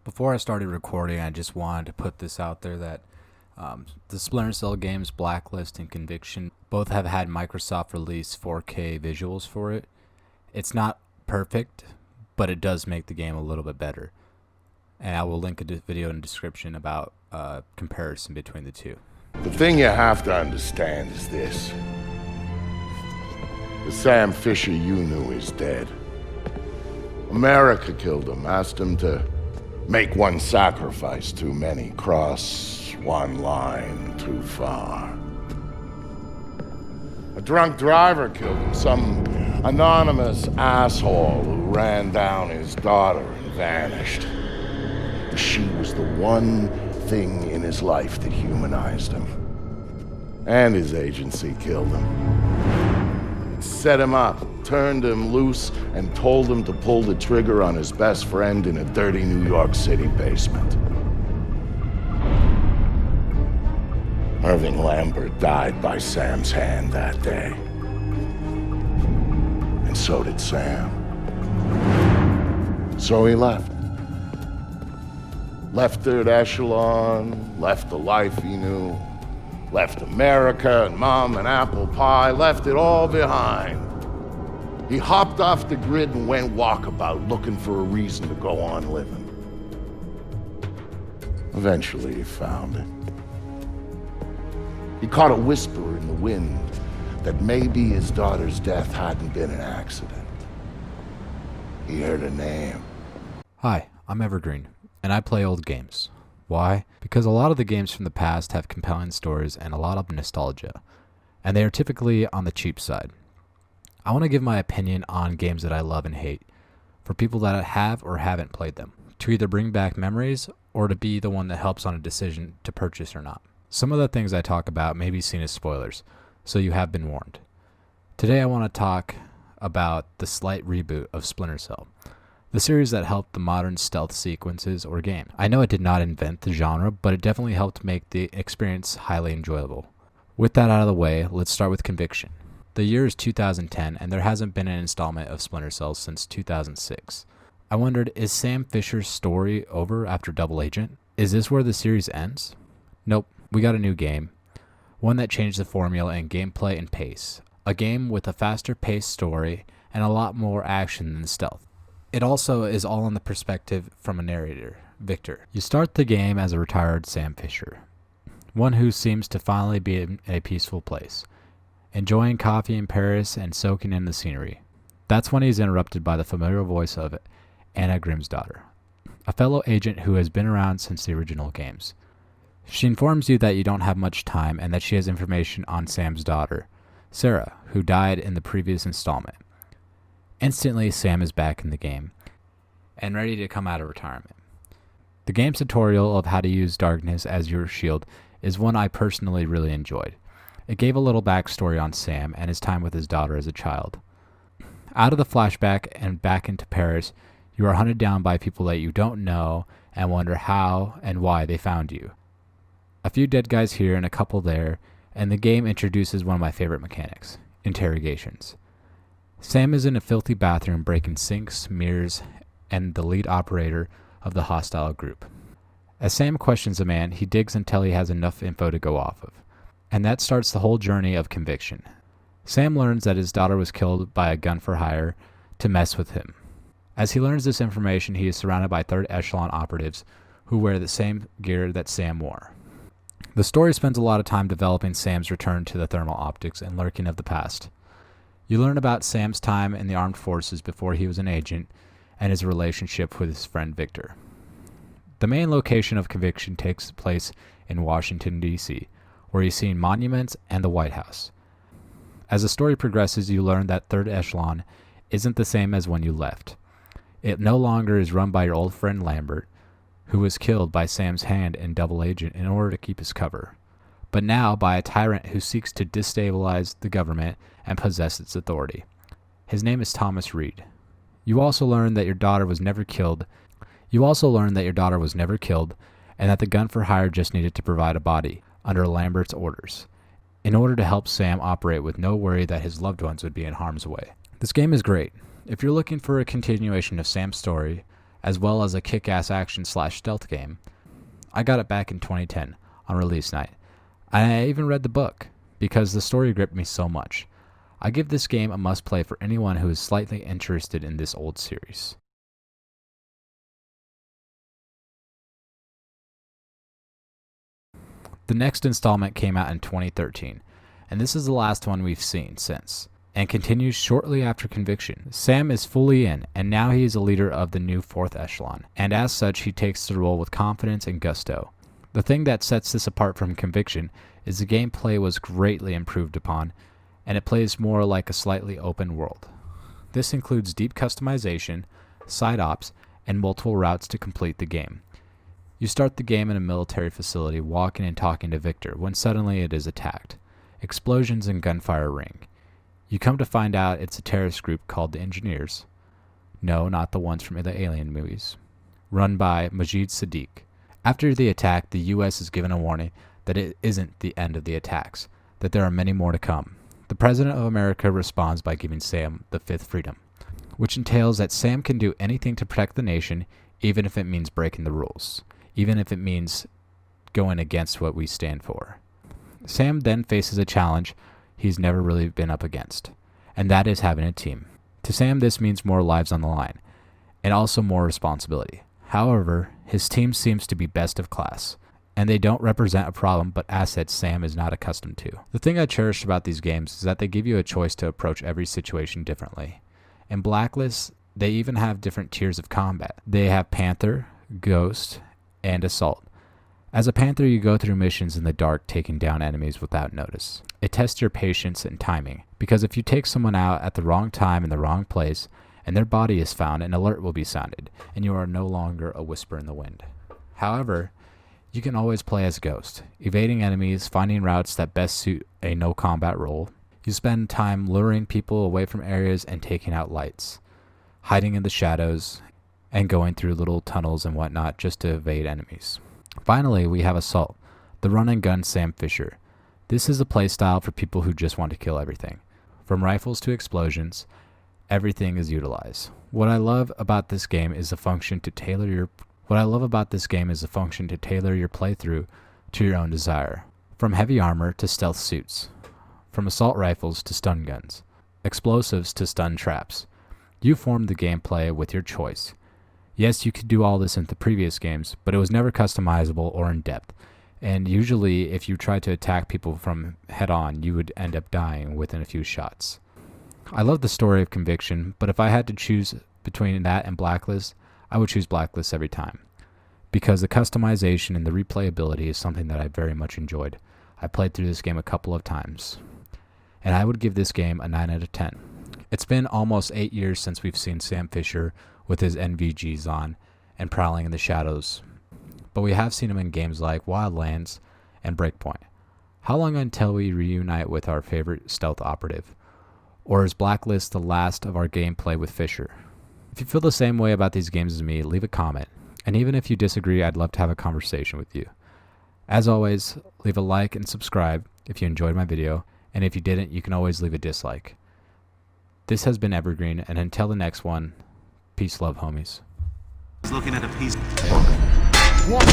Before I started recording, I just wanted to put this out there that the Splinter Cell games Blacklist and Conviction both have had Microsoft release 4K visuals for it. It's not perfect, but it does make the game a little bit better. And I will link a video in the description about comparison between the two. The thing you have to understand is this. The Sam Fisher you knew is dead. America killed him, asked him to make one sacrifice too many, cross one line too far. A drunk driver killed him, some anonymous asshole who ran down his daughter and vanished. She was the one thing in his life that humanized him. And his agency killed him. Set him up, turned him loose, and told him to pull the trigger on his best friend in a dirty New York City basement. Irving Lambert died by Sam's hand that day. And so did Sam. So he left. Left Third Echelon, left the life he knew, left America and Mom and apple pie, left it all behind. He hopped off the grid and went walkabout, looking for a reason to go on living. Eventually he found it. He caught a whisper in the wind that maybe his daughter's death hadn't been an accident. He heard a name. Hi, I'm EverGreene, and I play old games. Why? Because a lot of the games from the past have compelling stories and a lot of nostalgia, and they are typically on the cheap side. I want to give my opinion on games that I love and hate, for people that have or haven't played them, to either bring back memories or to be the one that helps on a decision to purchase or not. Some of the things I talk about may be seen as spoilers, so you have been warned. Today I want to talk about the slight reboot of Splinter Cell, the series that helped the modern stealth sequences or game. I know it did not invent the genre, but it definitely helped make the experience highly enjoyable. With that out of the way, let's start with Conviction. The year is 2010, and there hasn't been an installment of Splinter Cell since 2006. I wondered, is Sam Fisher's story over after Double Agent? Is this where the series ends? Nope, we got a new game. One that changed the formula in gameplay and pace. A game with a faster paced story and a lot more action than stealth. It also is all in the perspective from a narrator, Victor. You start the game as a retired Sam Fisher, one who seems to finally be in a peaceful place, enjoying coffee in Paris and soaking in the scenery. That's when he's interrupted by the familiar voice of Anna Grimm's daughter, a fellow agent who has been around since the original games. She informs you that you don't have much time and that she has information on Sam's daughter, Sarah, who died in the previous installment. Instantly, Sam is back in the game and ready to come out of retirement. The game's tutorial of how to use darkness as your shield is one I personally really enjoyed. It gave a little backstory on Sam and his time with his daughter as a child. Out of the flashback and back into Paris, you are hunted down by people that you don't know and wonder how and why they found you. A few dead guys here and a couple there, and the game introduces one of my favorite mechanics, interrogations. Sam is in a filthy bathroom breaking sinks, mirrors, and the lead operator of the hostile group. As Sam questions a man, he digs until he has enough info to go off of. And that starts the whole journey of Conviction. Sam learns that his daughter was killed by a gun for hire to mess with him. As he learns this information, he is surrounded by third echelon operatives who wear the same gear that Sam wore. The story spends a lot of time developing Sam's return to the thermal optics and lurking of the past. You learn about Sam's time in the armed forces before he was an agent and his relationship with his friend Victor. The main location of Conviction takes place in Washington, D.C., where you've seen monuments and the White House. As the story progresses, you learn that Third Echelon isn't the same as when you left. It no longer is run by your old friend Lambert, who was killed by Sam's hand in Double Agent in order to keep his cover, but now by a tyrant who seeks to destabilize the government and possess its authority. His name is Thomas Reed. You also learn that your daughter was never killed. And that the gun for hire just needed to provide a body under Lambert's orders, in order to help Sam operate with no worry that his loved ones would be in harm's way. This game is great. If you're looking for a continuation of Sam's story, as well as a kick-ass action/stealth game. I got it back in 2010 on release night, and I even read the book because the story gripped me so much. I give this game a must-play for anyone who is slightly interested in this old series. The next installment came out in 2013, and this is the last one we've seen since, and continues shortly after Conviction. Sam is fully in, and now he is a leader of the new 4th echelon, and as such he takes the role with confidence and gusto. The thing that sets this apart from Conviction is the gameplay was greatly improved upon, and it plays more like a slightly open world. This includes deep customization, side ops, and multiple routes to complete the game. You start the game in a military facility walking and talking to Victor when suddenly it is attacked. Explosions and gunfire ring. You come to find out it's a terrorist group called the Engineers. No, not the ones from the Alien movies. Run by Majid Sadiq. After the attack, the US is given a warning that it isn't the end of the attacks, that there are many more to come. The President of America responds by giving Sam the 5th freedom, which entails that Sam can do anything to protect the nation, even if it means breaking the rules, even if it means going against what we stand for. Sam then faces a challenge he's never really been up against, and that is having a team. To Sam, this means more lives on the line, and also more responsibility. However, his team seems to be best of class, and they don't represent a problem but assets Sam is not accustomed to. The thing I cherish about these games is that they give you a choice to approach every situation differently. In Blacklist, they even have different tiers of combat. They have Panther, Ghost, and Assault. As a Panther, you go through missions in the dark taking down enemies without notice. It tests your patience and timing, because if you take someone out at the wrong time in the wrong place, and their body is found, an alert will be sounded, and you are no longer a whisper in the wind. However, you can always play as Ghost, evading enemies, finding routes that best suit a no-combat role. You spend time luring people away from areas and taking out lights, hiding in the shadows, and going through little tunnels and whatnot just to evade enemies. Finally, we have Assault, the run-and-gun Sam Fisher. This is a playstyle for people who just want to kill everything. From rifles to explosions, everything is utilized. What I love about this game is the function to tailor your playthrough to your own desire. From heavy armor to stealth suits, from assault rifles to stun guns, explosives to stun traps. You form the gameplay with your choice. Yes, you could do all this in the previous games, but it was never customizable or in depth. And usually, if you tried to attack people from head on, you would end up dying within a few shots. I love the story of Conviction, but if I had to choose between that and Blacklist, I would choose Blacklist every time, because the customization and the replayability is something that I very much enjoyed. I played through this game a couple of times, and I would give this game a 9 out of 10. It's been almost 8 years since we've seen Sam Fisher with his NVGs on and prowling in the shadows, but we have seen him in games like Wildlands and Breakpoint. How long until we reunite with our favorite stealth operative? Or is Blacklist the last of our gameplay with Fisher? If you feel the same way about these games as me, leave a comment. And even if you disagree, I'd love to have a conversation with you. As always, leave a like and subscribe if you enjoyed my video, and if you didn't, you can always leave a dislike. This has been EverGreene, and until the next one, peace, love, homies. Looking at a piece. What?